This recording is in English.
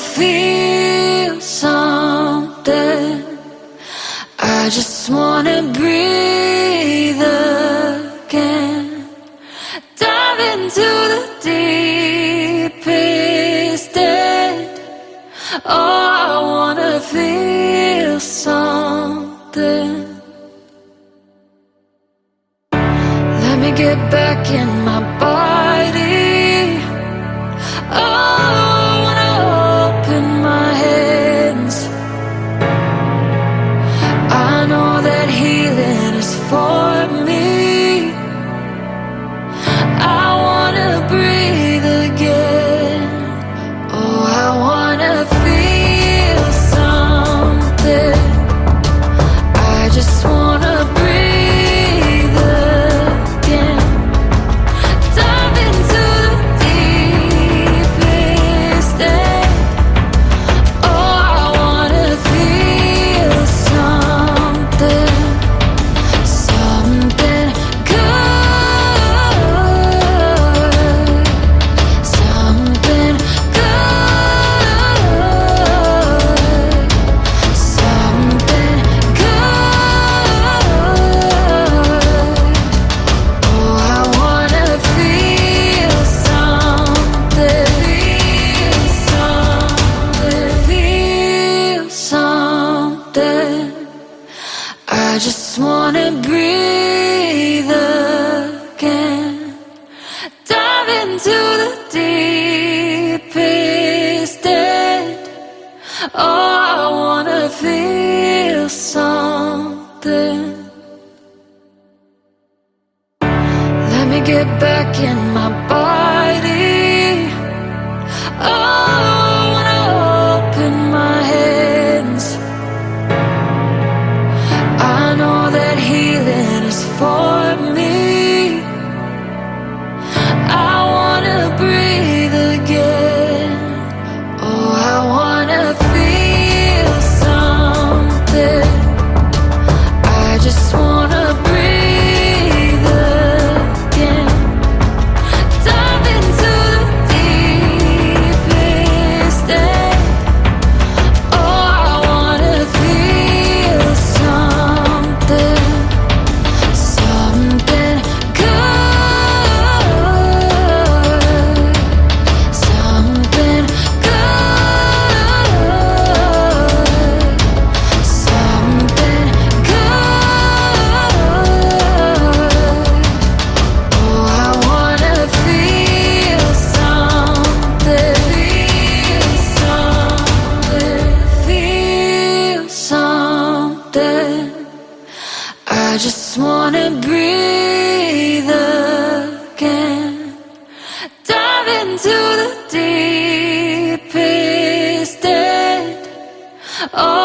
feel something. I just wanna breathe again. Dive into the deepest end. Oh, I wanna feel something. Let me get back in my body. Oh, I wanna open my hands. I know that healing is for me. I wanna breathe again. Oh, I wanna feel something. I just wanna breathe again. Dive into the deepest end. Oh, I wanna feel something. Something good. Something good. Something good. Oh, I wanna feel something. Feel something. I just wanna breathe again. Dive into the deepest end. Oh, I wanna feel something. Let me get back in my body. Oh, I wanna open my hands. I know that healing is for me. I wanna breathe again. Oh, I wanna feel something. I just wanna breathe again. Dive into the deepest end. Oh, I wanna feel something. Something good. Something good. Something good. Oh, I wanna feel something. Feel something. I just wanna breathe again. Dive into the deepest end. Oh,